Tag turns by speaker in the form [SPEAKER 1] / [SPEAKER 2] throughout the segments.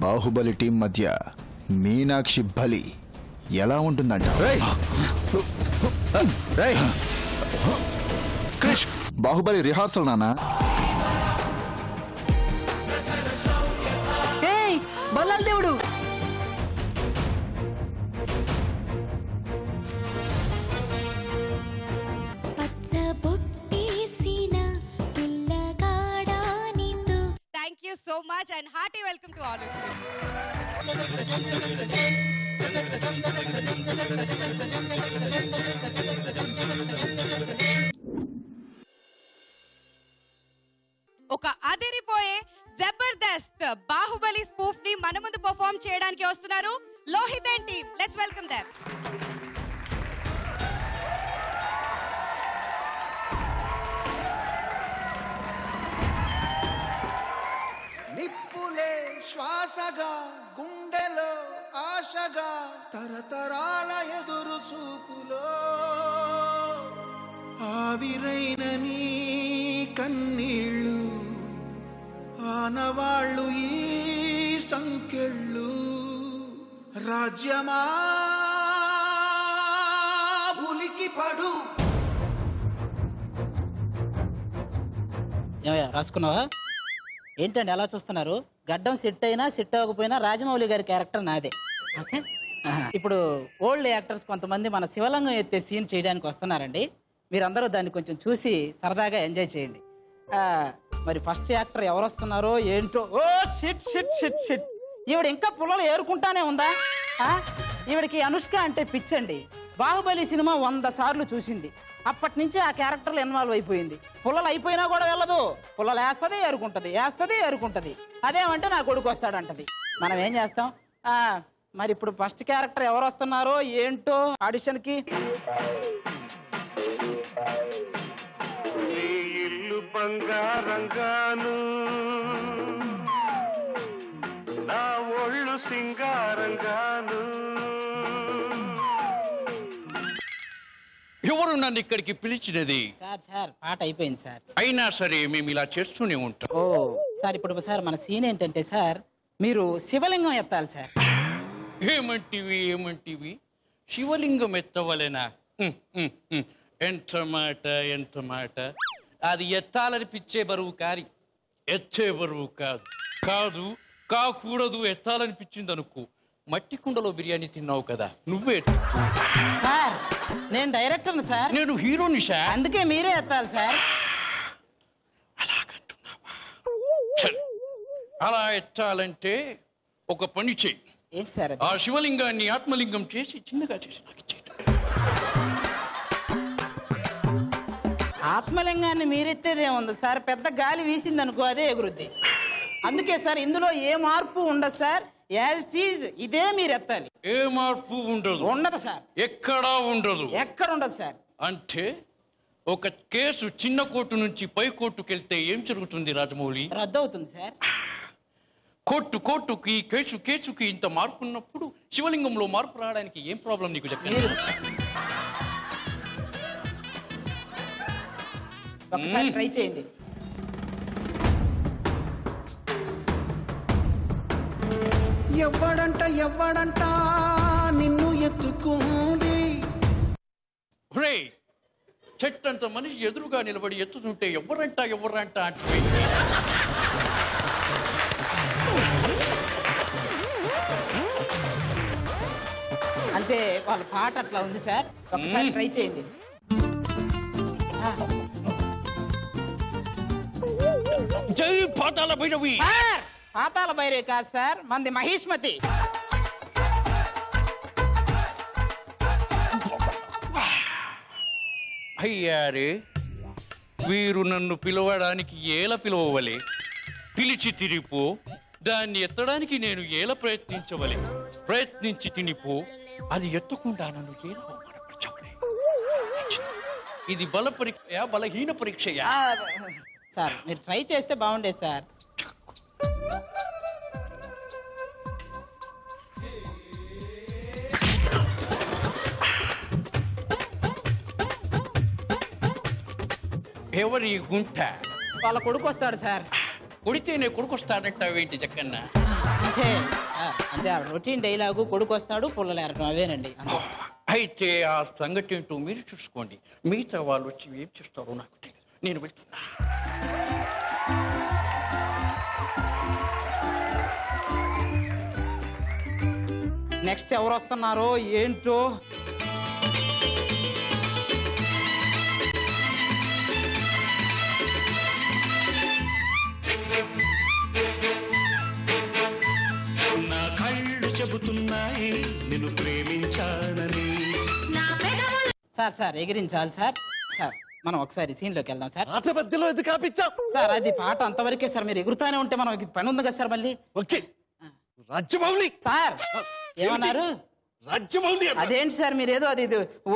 [SPEAKER 1] Baahubali team మధ్య మీనాక్షి బలి ఎలా ఉంటుందంట? క్రిష్, బాహుబలి రిహార్సల్ నానా.
[SPEAKER 2] బల్లాల దేవుడు
[SPEAKER 3] Thank you so much and hearty welcome to all of you. ఒక అదిరిపోయే జబర్దస్త్ బాహుబలి స్పూఫ్ ని మన ముందు పర్ఫార్మ్ చేయడానికి వస్తున్నారు Lohith and team. Let's welcome them.
[SPEAKER 4] నిప్పులే శ్వాసగా గుండెలో ఆశగా తరతరాల ఎదురు చూపులో ఆవిరైన నీ కన్నీళ్ళు ఆనవాళ్ళు ఈ సంకెళ్ళు రాజ్యమా ఉలికి పడు.
[SPEAKER 2] రాసుకున్నావా ఏంటండి ఎలా చూస్తున్నారు? గడ్డం సెట్ అయినా సెట్ అవ్వకపోయినా రాజమౌళి గారి క్యారెక్టర్ నాదే. ఇప్పుడు ఓల్డ్ యాక్టర్స్ కొంతమంది మన శివలింగం ఎత్తే సీన్ చేయడానికి వస్తున్నారండి. మీరందరూ దాన్ని కొంచెం చూసి సరదాగా ఎంజాయ్ చేయండి. మరి ఫస్ట్ యాక్టర్ ఎవరు వస్తున్నారో ఏంటో. Oh shit shit shit shit, ఈవిడ ఇంకా పుల్లలు ఏరుకుంటానే ఉందా? ఈవిడికి అనుష్క అంటే పిచ్చండి. బాహుబలి సినిమా 100 సార్లు చూసింది. అప్పటి నుంచి ఆ క్యారెక్టర్లో ఇన్వాల్వ్ అయిపోయింది. పుల్లలు అయిపోయినా కూడా వెళ్ళదు. పుల్లలు వేస్తుంది ఏరుకుంటది, వేస్తుంది ఏరుకుంటది. అదేమంటే నా కొడుకు వస్తాడంటది. మనం ఏం చేస్తాం? మరి ఇప్పుడు ఫస్ట్ క్యారెక్టర్ ఎవరు వస్తున్నారో ఏంటో ఆడిషన్ కి.
[SPEAKER 5] ఇల్లు బంగారంగాను నా ఒళ్ళు సింగారంగాను. ఎవరు నన్ను ఇక్కడికి పిలిచినది?
[SPEAKER 2] సార్ సార్ పాట అయిపోయింది సార్.
[SPEAKER 5] అయినా సరే మేము ఇలా చేస్తూనే ఉంటాం.
[SPEAKER 2] ఓ సార్, ఇప్పుడు సార్ మన సీన్ ఏంటంటే సార్, మీరు శివలింగం ఎత్తాలి సార్.
[SPEAKER 5] ఏమంటివి శివలింగం ఎత్తవలెనా? ఎంత మాట ఎంత మాట. అది ఎత్తాలనిపించే బరువు కాని ఎత్తే బరువు కాదు. కాదు కాకూడదు. ఎత్తాలనిపించింది అనుకో, మట్టి కుండలో బిర్యానీ తిన్నావు కదా, నువ్వే.
[SPEAKER 2] సార్ నేను డైరెక్టర్ని సార్.
[SPEAKER 5] నేను హీరోని సార్.
[SPEAKER 2] అందుకే మీరే ఎత్తాలి సార్.
[SPEAKER 5] అలాగంటున్నావా? అలా ఎత్తాలంటే ఒక పని చెయ్యి.
[SPEAKER 2] ఏంటి సార్?
[SPEAKER 5] ఆ శివలింగాన్ని ఆత్మలింగం చేసి చిన్నగా చేసి నాకు ఇచ్చేయ్.
[SPEAKER 2] ఆత్మలింగాన్ని మీరెత్తేదేముంది సార్, పెద్ద గాలి వీసింది అనుకో అదే ఎగురుద్ది. అందుకే సార్ ఇందులో ఏ మార్పు ఉండదు సార్. యాజ్ ఈజ్ ఇదే మీరు ఎత్తాలి.
[SPEAKER 5] ఏ మార్పు ఉండదు.
[SPEAKER 2] ఉండదు సార్.
[SPEAKER 5] ఎక్కడా ఉండదు.
[SPEAKER 2] ఎక్కడ ఉండదు సార్.
[SPEAKER 5] అంటే ఒక కేసు చిన్న కోర్టు నుంచి పై కోర్టుకు వెళ్తే ఏం జరుగుతుంది రాజమౌళి?
[SPEAKER 2] రద్దు అవుతుంది సార్.
[SPEAKER 5] కోర్టుకి కేసుకి ఇంత మార్పు ఉన్నప్పుడు శివలింగంలో మార్పు రావడానికి ఏం ప్రాబ్లం నీకు చెప్పండి.
[SPEAKER 2] ఒకసారి ట్రై చేయండి.
[SPEAKER 4] ఎవ్వడంట నిన్ను ఎత్తుకుంది.
[SPEAKER 5] చెట్టంత మనిషి ఎదురుగా నిలబడి ఎత్తుతుంటే ఎవరంట అంటే
[SPEAKER 2] అంటే వాళ్ళ పాట అట్లా ఉంది సార్. ఒకసారి ట్రై చేయండి.
[SPEAKER 5] జై పాతాళ భైరవి.
[SPEAKER 2] పాతాళ భైరవి కాదు సార్, మంది మహిష్మతి.
[SPEAKER 5] అయ్యారే, వీరు నన్ను పిలవడానికి ఏల పిలవవలే. పిలిచి తిరిపో, దాన్ని ఎత్తడానికి నేను ఏల ప్రయత్నించి తినిపో, అది ఎత్తకుండా నన్ను ఏల అవమానపరచవలే. ఇది బల పరీక్ష బలహీన పరీక్షయా?
[SPEAKER 2] సార్ మీరు ట్రై చేస్తే బాగుండేది సార్.
[SPEAKER 5] ఎవరి గుంట?
[SPEAKER 2] వాళ్ళ కొడుకు వస్తాడు సార్.
[SPEAKER 5] కొడితేనే కొడుకు వస్తాడంటావేంటి జక్కన్న?
[SPEAKER 2] అంటే అంటే ఆ రొటీన్ డైలాగు కొడుకు వస్తాడు పుల్లలు ఏరటం అవేనండి.
[SPEAKER 5] అయితే ఆ సంగతి ఏంటో మీరు చూసుకోండి. మిగతా వాళ్ళు వచ్చి ఏం చేస్తారో నాకు తెలియదు. నేను వెళ్తున్నా.
[SPEAKER 2] నెక్స్ట్ ఎవరు వస్తున్నారో ఏంటో.
[SPEAKER 6] నా కళ్ళు చెబుతున్నాయి నిన్ను ప్రేమించానని.
[SPEAKER 2] సార్ ఎగిరించాలి సార్. సార్ మనం ఒకసారి సీన్లోకి వెళ్దాం సార్.
[SPEAKER 7] పాట మధ్యలో ఎందుకు ఆపించాం?
[SPEAKER 2] సార్ అది పాట అంతవరకే సార్. మీరు ఎగురుతానే ఉంటే మనం పని ఉంది కదా సార్ మళ్ళీ.
[SPEAKER 7] ఓకే రాజ్యమౌళి
[SPEAKER 2] సార్ ఏమన్నారు?
[SPEAKER 7] రాజ్యమౌళి
[SPEAKER 2] అదేంటి సార్ మీరు ఏదో అది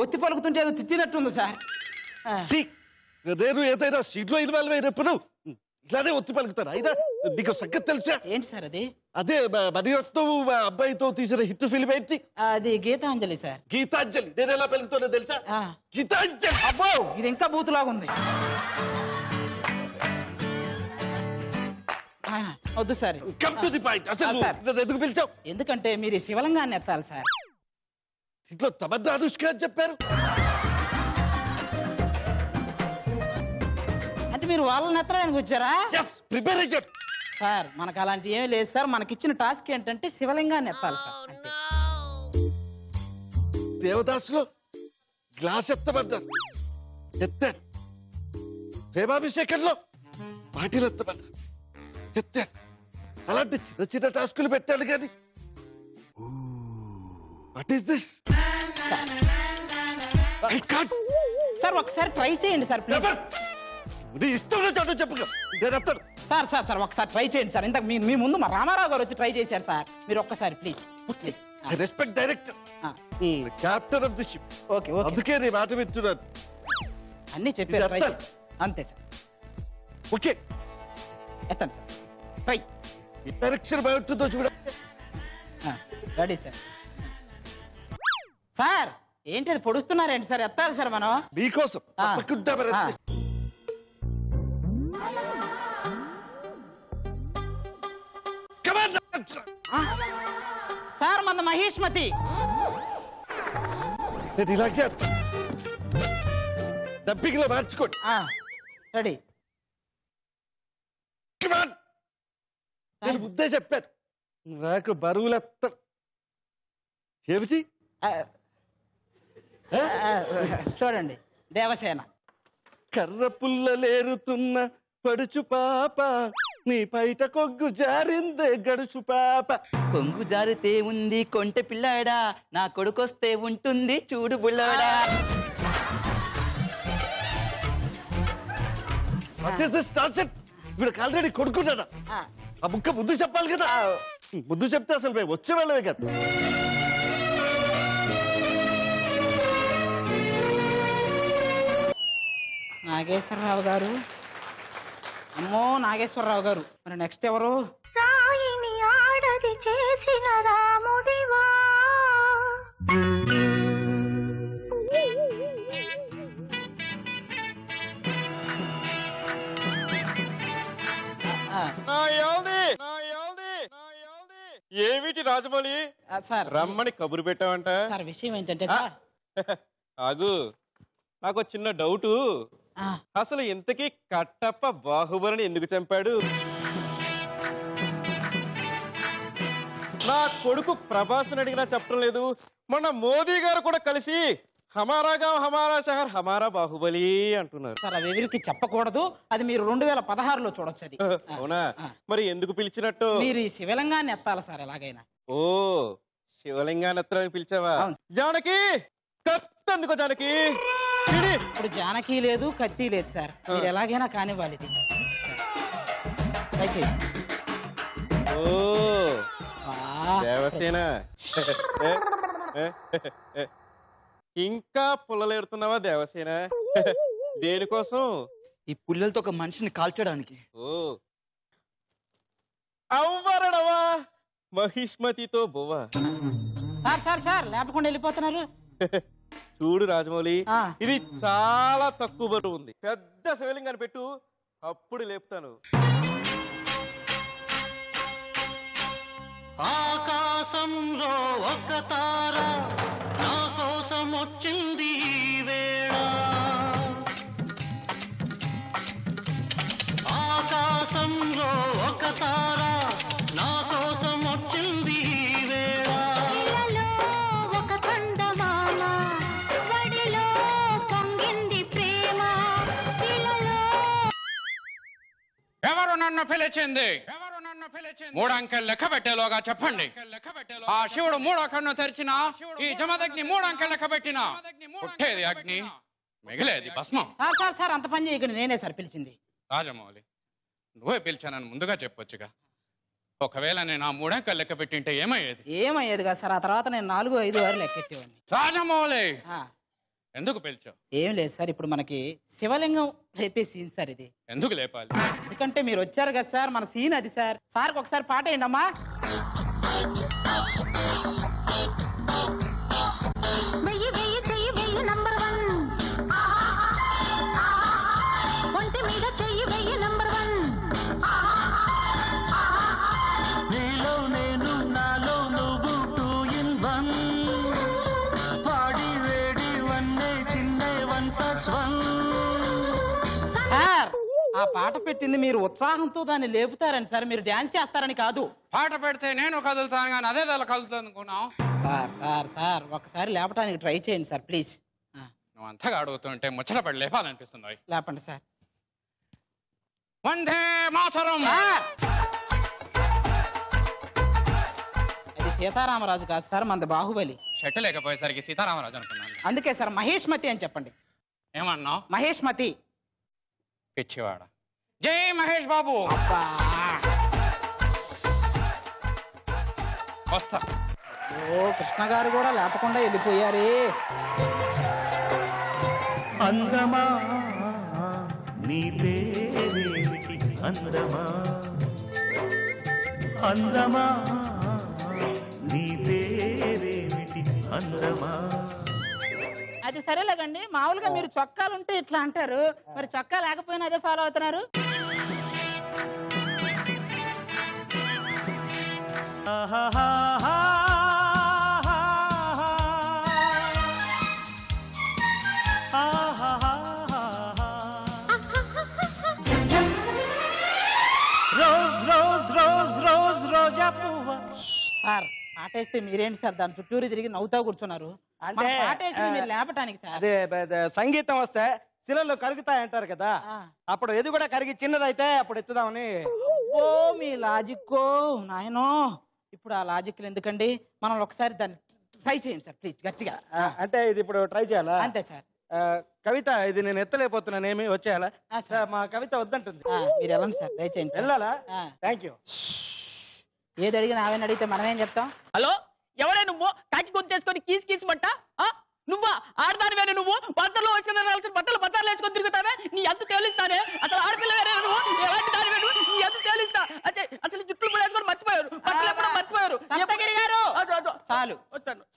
[SPEAKER 2] ఒత్తి పలుకుతుంటే ఏదో తిచ్చినట్టుంది సార్.
[SPEAKER 7] నేను ఏదైనా సీట్లో ఇన్వాల్వ్ అయినప్పుడు ఇలానే ఒత్తి పలుకుతాను. అయినా నీకు సంగతి తెలుసా?
[SPEAKER 2] ఏంటి సార్ అది?
[SPEAKER 7] అదే మణిరత్నం అబ్బాయితో తీసిన హిట్ ఫిల్మ్ ఏంటి?
[SPEAKER 2] అది గీతాంజలి సార్.
[SPEAKER 7] గీతాంజలి. నేను ఎలా పలుకుతానో తెలుసా? గీతాంజలి.
[SPEAKER 2] అబ్బో ఇది ఇంకా బూతులాగా ఉంది. వద్దు sir.
[SPEAKER 7] Come to the point. అసలు నన్ను ఎందుకు పిలిచావు?
[SPEAKER 2] ఎందుకంటే మీరు శివలింగాన్ని ఎత్తాలి సార్.
[SPEAKER 7] ఇంట్లో తమన్నా అనుష్క అని చెప్పారు.
[SPEAKER 2] అంటే మీరు వాళ్ళని ఎత్తడానికి వచ్చారా?
[SPEAKER 7] ప్రిపేర్
[SPEAKER 2] సార్ మనకు అలాంటి ఏమీ లేదు సార్. మనకిచ్చిన టాస్క్ ఏంటంటే శివలింగాన్ని ఎత్తాలి సార్. అంతే.
[SPEAKER 7] దేవదాసులో గ్లాస్ ఎత్తమన్నారు, ఎత్తాను. ప్రేమాభిషేకంలో బాటిల్ ఎత్తమన్నారు, ఎత్తాను. అలాంటి చిన్న చిన్న టాస్కులు పెట్టాను కానీ what is this? I can't.
[SPEAKER 2] Sir ఒకసారి ట్రై చేయండి సార్ ప్లీజ్.
[SPEAKER 7] నీ ఇష్టం చాటు చెప్పుకో. నేను ఎత్తాను.
[SPEAKER 2] సార్ ఒకసారి ట్రై చేయండి సార్. ఇంతకు మీ ముందు మా రామారావు గారు వచ్చి ట్రై చేశారు సార్. మీరు ఒక్కసారి please.
[SPEAKER 7] I respect director, captain of the ship.
[SPEAKER 2] Okay
[SPEAKER 7] అందుకే నీ మాట వింటున్నాను.
[SPEAKER 2] అన్ని చెప్పారు. ట్రై అంతే సార్.
[SPEAKER 7] ఓకే
[SPEAKER 2] ఎత్తండి సార్. ట్రై.
[SPEAKER 7] ఈ డైరెక్షన్ బాగుంటుందో చూడండి.
[SPEAKER 2] Ready sir. సార్ ఏంటి అది పొడుస్తున్నారేంటి సార్? ఎత్తాలి సార్ మనం.
[SPEAKER 7] మీకోసం తప్పకుండా మరి.
[SPEAKER 2] సార్ మన మహేష్మతి.
[SPEAKER 7] నేను ఇలాగే డబ్బింగ్ లో మార్చుకోండి.
[SPEAKER 2] రెడీ.
[SPEAKER 7] నేను ముందే చెప్పాను నాకు బరువులెత్త. ఏమిటి?
[SPEAKER 2] చూడండి దేవసేన.
[SPEAKER 7] కర్ర పుల్లలేరుతున్న పడుచు పాప, నీ పైట కొగ్గు జారిందే గడుచు పాప.
[SPEAKER 8] కొంగు జారితే ఉంది కొంటె పిల్లాడా, నా కొడుకొస్తే ఉంటుంది చూడు బుల్లాడా.
[SPEAKER 7] వీడికి ఆల్రెడీ కొడుకున్నాడా? ఆ ముక్క ముందు చెప్పాలి కదా. ముందు చెప్తే అసలు మేము వచ్చే వాళ్ళమే కదా.
[SPEAKER 2] నాగేశ్వరరావు గారు. అమ్మో నాగేశ్వరరావు గారు. మరి నెక్స్ట్ ఎవరు?
[SPEAKER 9] రాయిని ఆడది చేసిన రాముడివా.
[SPEAKER 10] ఏమిటి రాజమౌళి
[SPEAKER 2] సార్
[SPEAKER 10] రమ్మని కబురు పెట్టావంట?
[SPEAKER 2] సార్ విషయం ఏంటంటే సార్
[SPEAKER 10] ఆగు, నాకు చిన్న డౌటు. అసలు ఇంతకీ కట్టప్ప బాహుబలిని ఎందుకు చంపాడు? నా కొడుకు ప్రభాస్ని అడిగినా చెప్పడం లేదు. మొన్న మోదీ గారు కూడా కలిసి హమారా గావ్ హమారా షహర్ హమారా బాహుబలి అంటున్నారు.
[SPEAKER 2] సార్ అవి ఎవరికి చెప్పకూడదు. అది మీరు 2016లో చూడొచ్చు. అది
[SPEAKER 10] అవునా? మరి ఎందుకు పిలిచినట్టు?
[SPEAKER 2] మీరు ఈ శివలింగాన్ని ఎత్తాలి సార్ ఎలాగైనా.
[SPEAKER 10] ఓ శివలింగాన్ని ఎత్తడానికి పిలిచావా? జానకి కత్తందుకో జానకి.
[SPEAKER 2] ఇప్పుడు జానకి లేదు కత్తి లేదు సార్. మీరు ఎలాగైనా కానివ్వాలి ఇది.
[SPEAKER 10] ఓ దేవసేన ఇంకా పుల్లలేరుతున్నావా దేవసేన? దేనికోసం?
[SPEAKER 8] ఈ పుల్లలతో ఒక మనిషిని కాల్చడానికి.
[SPEAKER 10] ఓ అవ్వరడవా మహిష్మతితో బొవ్వ.
[SPEAKER 2] సార్ లేపకుండా వెళ్ళిపోతున్నారు.
[SPEAKER 10] చూడు రాజమౌళి, ఇది చాలా తక్కువ బరువు ఉంది. పెద్ద శివలింగాన్ని పెట్టు, అప్పుడు లేపుతాను.
[SPEAKER 6] ఆకాశంలో ఒక తార నా కోసం వచ్చింది ఈ వేళ ఆకాశంలో ఒక తార నా కోసం వచ్చింది ఈ వేళ
[SPEAKER 9] ఒక చందమామ వడిలో పొంగింది ప్రేమ
[SPEAKER 5] ఎవరు నన్ను పిలిచింది? మూడు అంకెలు లెక్క పెట్టేలోగా చెప్పండి. ఆ శివుడు మూడో కన్ను తెరిచినా ఈ జమదగ్ని మూడు అంకెలు లెక్క పెట్టినా పుట్టేది అగ్ని, మిగిలేది భస్మం.
[SPEAKER 2] సార్ సార్ సార్ అంత పని చేయకండి, నేనే సార్ పిలిచింది.
[SPEAKER 5] రాజమౌళి, నువ్వే పిలిచానని ముందుగా చెప్పొచ్చుగా. ఒకవేళ నేను ఆ మూడంకెలు లెక్క పెట్టింటే ఏమయ్యేది?
[SPEAKER 2] ఏమయ్యేది కదా సార్, ఆ తర్వాత నేను 4, 5, 6 లెక్కెట్టేవాడిని.
[SPEAKER 5] రాజమౌళి, ఎందుకు పిలిచావు?
[SPEAKER 2] ఏం లేదు సార్, ఇప్పుడు మనకి శివలింగం లేపే సీన్ సార్ ఇది.
[SPEAKER 5] ఎందుకు లేపాలి?
[SPEAKER 2] ఎందుకంటే మీరు వచ్చారు కదా సార్, మన సీన్ అది సార్. సార్కి ఒకసారి పాట వేయండి అమ్మా.
[SPEAKER 9] వెయ్యి వెయ్యి చెయ్యి వెయ్యి నంబర్ 1 ఒంటి మీద చెయ్యి వెయ్యి నంబర్ 1
[SPEAKER 6] నీలో నేను నాలో నువ్వు 2 in 1 వాడి వేడి వన్నే చిన్నే 1+1.
[SPEAKER 2] సార్ ఆ పాట పెట్టింది మీరు ఉత్సాహంతో దాన్ని లేపుతారని సార్, మీరు డాన్స్ చేస్తారని కాదు.
[SPEAKER 5] పాట పెడితే నేను కదులుతాను కానీ అదే దాని కదులుతుంది అనుకున్నావు.
[SPEAKER 2] సార్ సార్ సార్ ఒకసారి లేపడానికి ట్రై చేయండి సార్ ప్లీజ్.
[SPEAKER 5] నువ్వు అంతగా అడుగుతుంటే ముచ్చటపడి లేపాలనిపిస్తుంది.
[SPEAKER 2] లేపండి సార్.
[SPEAKER 5] వందే మాతరం.
[SPEAKER 2] అది సీతారామరాజు కాదు సార్, మనది బాహుబలి.
[SPEAKER 5] షెట్టు లేకపోయేసరికి సీతారామరాజు అనుకున్నాను.
[SPEAKER 2] అందుకే సార్ మహేష్మతి అని చెప్పండి.
[SPEAKER 5] ఏమన్నావు?
[SPEAKER 2] మహేష్మతి.
[SPEAKER 5] పిచ్చివాడ. జై మహేష్ బాబు. వస్తా.
[SPEAKER 2] ఓ కృష్ణ గారు కూడా లేపకుండా వెళ్ళిపోయారే.
[SPEAKER 6] అందమా నీ పేరేమిటి? అందమా అందమా నీ పేరేమిటి? అందమా.
[SPEAKER 2] అది సరేలేకండి, మామూలుగా మీరు చొక్కాలు ఉంటే ఇట్లా అంటారు, మరి చొక్కా లేకపోయినా అదే ఫాలో అవుతున్నారు.
[SPEAKER 10] రోజ్ రోజ్ రోజ్ రోజ్ రోజా పువ్వ.
[SPEAKER 2] సార్ పాటేస్తే మీరేంటి సార్ దాని చుట్టూరు తిరిగి నవ్వుతా కూర్చున్నారు?
[SPEAKER 10] అంటే
[SPEAKER 2] పాటేసింది మీరు లేపటానికి సార్.
[SPEAKER 10] అదే సంగీతం వస్తే శిలలు కరుగుతాయి అంటారు కదా, అప్పుడు ఎది కూడా కరిగి చిన్నదైతే అప్పుడు ఎత్తుదామని.
[SPEAKER 2] ఓ మీ లాజిక్కో నాయనో. ఇప్పుడు ఆ లాజిక్లు ఎందుకండి, మనం ఒకసారి దాన్ని ట్రై చేయండి సార్ ప్లీజ్ గట్టిగా.
[SPEAKER 10] అంటే ఇది ఇప్పుడు ట్రై చేయాలా?
[SPEAKER 2] అంతే సార్.
[SPEAKER 10] కవిత, ఇది నేను ఎత్తలేకపోతున్నాను, ఏమి వచ్చేయాలా? మా కవిత వద్దంటుంది.
[SPEAKER 2] మీరు వెళ్ళండి సార్, దయచేయండి.
[SPEAKER 10] వెళ్ళాలా? Thank you.
[SPEAKER 2] ఏది అడిగినా ఆమెను అడిగితే మనమేం చెప్తాం?
[SPEAKER 8] హలో, ఎవరే నువ్వు? కాకి గొంతేసుకొని కీసి కీసి మంట నువ్వా? ఆడదాని వేరే నువ్వు, బట్టలు వచ్చిన బట్టలు బట్టాలు వేసుకొని తిరుగుతావే, నీ అంత తేలిస్తానే. అసలు ఆడపిల్ల వేరే నువ్వు, ఎలాంటి దాని వేరు, నీ అంత తేలిస్తా. అసలు జుట్లు కూడా వేసుకొని మర్చిపోయారు, బట్టలు ఎప్పుడో మర్చిపోయారు.
[SPEAKER 2] సప్తగిరి గారు చాలు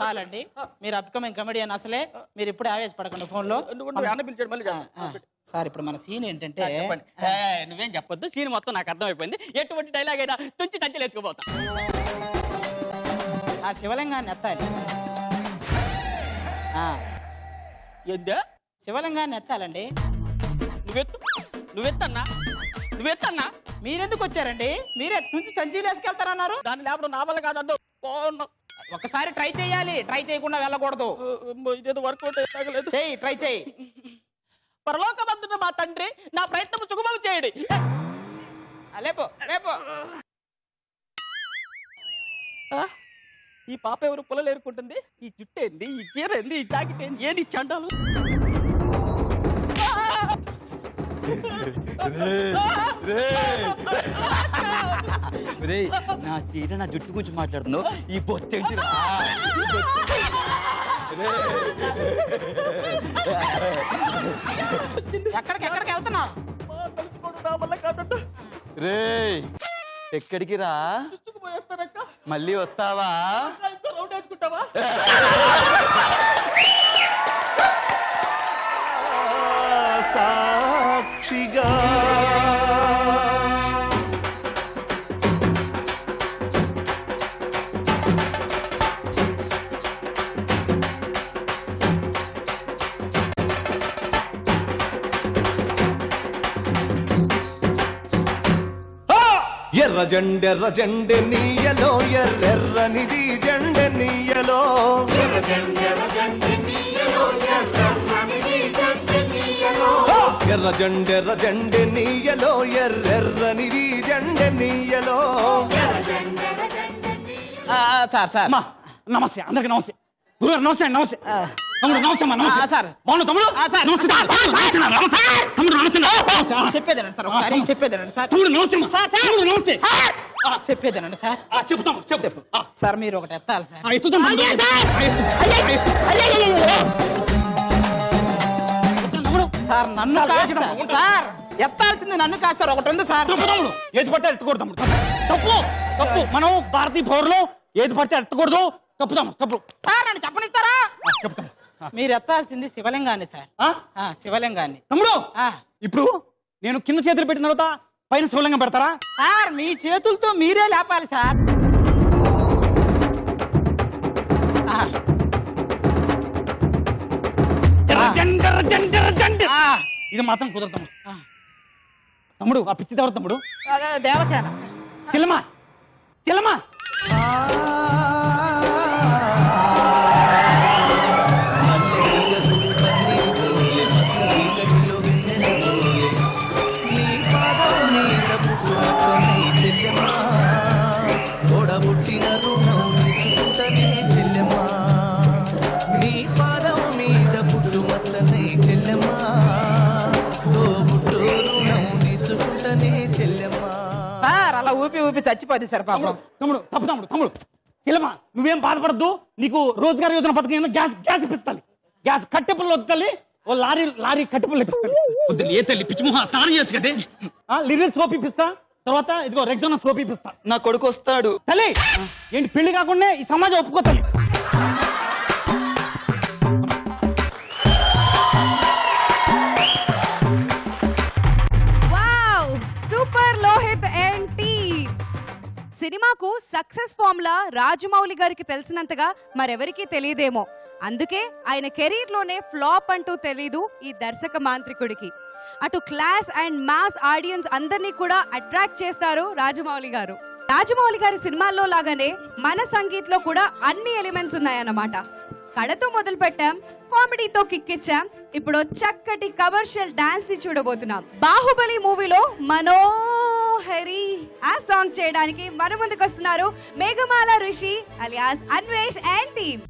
[SPEAKER 2] చాలండి, మీరు అప్కమింగ్ కమెడియన్ అసలే, మీరు ఇప్పుడు ఆవేశపడకండి ఫోన్ లో. సార్ ఇప్పుడు మన సీన్ ఏంటంటే,
[SPEAKER 8] నువ్వేం చెప్పొద్దు, సీన్ మొత్తం నాకు అర్థమైపోయింది. ఎటువంటి డైలాగ్ అయినా తుంచి తంచలేచుకోబోతా.
[SPEAKER 2] ఆ శివలింగాన్ని ఎత్తాలి.
[SPEAKER 8] ఏందా
[SPEAKER 2] శివలింగాన్ని ఎత్తాలండి.
[SPEAKER 8] నువ్వెత్తన్నా
[SPEAKER 2] మీరెందుకు వచ్చారండి? మీరే తుంచి చంచీలు వేసుకెళ్తారన్నారు.
[SPEAKER 8] దాన్ని లేపడం నా వల్ల కాదన్ను.
[SPEAKER 2] ఒకసారి ట్రై చేయాలి, ట్రై చేయకుండా వెళ్ళకూడదు.
[SPEAKER 8] ఇదేదో వర్కౌట్ అయ్యలేదు.
[SPEAKER 2] చెయ్యి, ట్రై చేయి.
[SPEAKER 8] పరలోకమందున్న మా తండ్రి, నా ప్రయత్నం సుగమం చేయండి.
[SPEAKER 2] లేపో లేపో.
[SPEAKER 8] ఈ పాప ఎవరు పొలలు ఏరుకుంటుంది? ఈ జుట్టు ఏంది, ఈ చీర ఏంది, ఈ జాకెట్ ఏంది, ఏంది చండాలు? నా చీర నా జుట్టు గురించి మాట్లాడుతున్నావు, ఈ బొత్తేంటి?
[SPEAKER 2] ఎక్కడికి వెళ్తున్నావు?
[SPEAKER 8] రే ఎక్కడికి రా? మళ్ళీ వస్తావా?
[SPEAKER 6] సాక్షిగా ఎర్ర జెండె నీయలో ఎర్రెర్రనిది జెండె నీయలో ఎర్ర జెండె నీయలో ఎర్రెర్రనిది జెండె నీయలో.
[SPEAKER 2] సార్ సార్
[SPEAKER 8] నమస్తే అందరికి నమస్తే గురుగారు నమస్తే నమస్తే తమ్ముడు నమస్తే నమస్తే
[SPEAKER 2] సార్
[SPEAKER 8] బాగున్నా తమ్ముడు
[SPEAKER 2] చెప్పేదేనండి సార్ ఒకసారి చెప్పేదేనండి సార్
[SPEAKER 8] తమ్ముడు నమస్తే తమ్ముడు నమస్తే
[SPEAKER 2] చెప్పేదేనండి సార్
[SPEAKER 8] చెప్తాము చెప్పు
[SPEAKER 2] సార్ మీరు ఒకటి ఎత్తాలి సార్ సార్ నన్ను సార్ ఎత్తాల్సింది నన్ను కాదు సార్ ఒకటి ఉంది సార్
[SPEAKER 8] తమ్ముడు ఏది పడితే ఎత్తకూడదు తమ్ముడు తప్పు తప్పు మనం భారతీయ పౌరులు ఏది పడితే ఎత్తకూడదు తప్పుతాము తప్పు
[SPEAKER 2] సార్ నన్ను చెప్పనిస్తారా
[SPEAKER 8] చెప్తాం
[SPEAKER 2] మీరు ఎత్తాల్సింది శివలింగాన్ని సార్ శివలింగాన్ని
[SPEAKER 8] తమ్ముడు ఇప్పుడు నేను కింద చేతులు పెట్టిన తర్వాత పైన శివలింగం పెడతారా
[SPEAKER 2] సార్ మీ చేతులతో మీరే లేపాలి సార్
[SPEAKER 8] ఇది మాత్రం కుదరతాము తమ్ముడు ఆ పిచ్చి ఎవరు తమ్ముడు
[SPEAKER 2] దేవసేన
[SPEAKER 8] చెల్లమా చెల్లమా
[SPEAKER 2] సార్ అలా ఊపి ఊపి చచ్చిపోద్ది సార్ పాపం
[SPEAKER 8] తమ్ముడు తప్పు తమ్ముడు తమ్ముడు చెల్లమా నువ్వేం బాధపడద్దు నీకు రోజుగారు యోజన పథకం గ్యాస్ ఇప్పిస్తాను గ్యాస్ కట్టెపుల్లో వద్దాలి ఓ లారీ కట్టెపుల్లో ఇప్పిస్తాను వద్దు ఏ తల్లి పిచ్చిమోహ స్నానం చేయొచ్చు కదే లిరిల్ సోప్ ఇప్పిస్తా తర్వాత ఇదిగో రెగ్జోనా సోప్ ఇప్పిస్తా
[SPEAKER 2] నా కొడుకు వస్తాడు
[SPEAKER 8] తల్లి ఏంటి పెళ్లి కాకుండా ఈ సమాజం ఒప్పుకో తల్లి
[SPEAKER 3] సూపర్ లోహిత్ అండ్ టీమ్ సినిమాకు సక్సెస్ ఫార్ములా రాజమౌళి గారికి తెలిసినంతగా మరెవరికీ తెలియదేమో. అందుకే ఆయన కెరీర్ లోనే ఫ్లాప్ అంటూ తెలీదు ఈ దర్శక మాంత్రికుడికి. అటు క్లాస్ అండ్ మాస్ ఆడియన్స్ అందరినీ కూడా అట్రాక్ట్ చేస్తారు రాజమౌళి గారు. రాజమౌళి గారి సినిమాల్లో లాగానే మన సంగీత్లో కూడా అన్ని ఎలిమెంట్స్ ఉన్నాయన్నమాట. కళతో మొదలు పెట్టాం, కామెడీతో కిక్కిచ్చాం, ఇప్పుడు చక్కటి కమర్షియల్ డాన్స్ ని చూడబోతున్నాం. బాహుబలి మూవీలో మనోహరి ఆ సాంగ్ చేయడానికి మన ముందుకు వస్తున్నారు Meghamala Rishi alias Anvesh and team.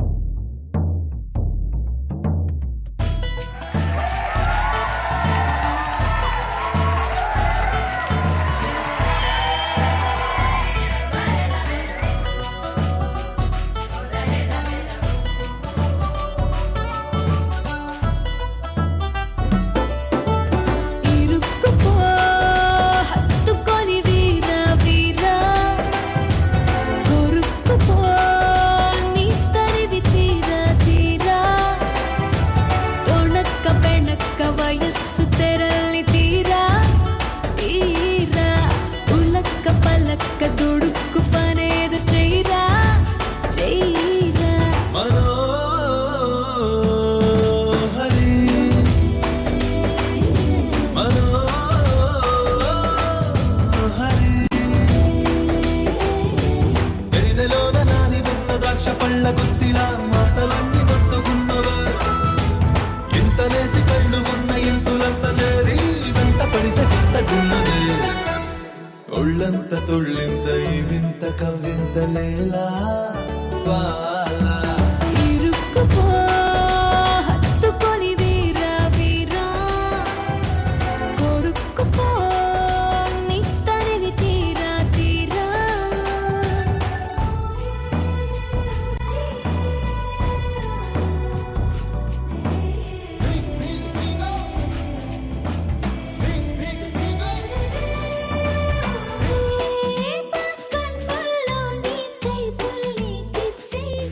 [SPEAKER 11] See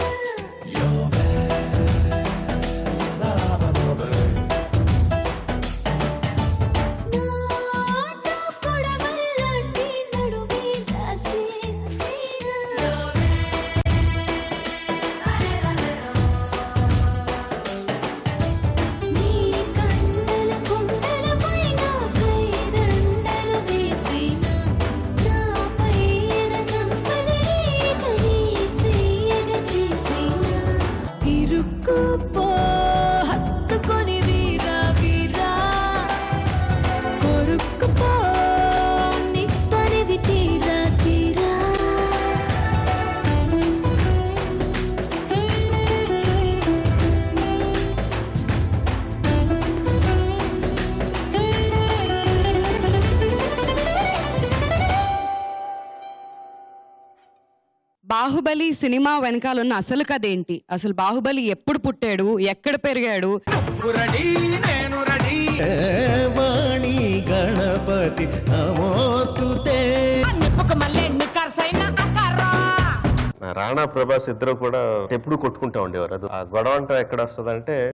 [SPEAKER 3] Baahubali cinema వెనకాలన్న అసలు కథ ఏంటి? అసలు బాహుబలి ఎప్పుడు పుట్టాడు, ఎక్కడ పెరిగాడు?
[SPEAKER 6] వాణి గణపతి నమోస్తుతే.
[SPEAKER 10] రాణా ప్రభాస్ ఇద్దరు కూడా ఎప్పుడు కొట్టుకుంటా ఉండేవారు. ఆ గొడవ అంటే ఎక్కడ వస్తుంది అంటే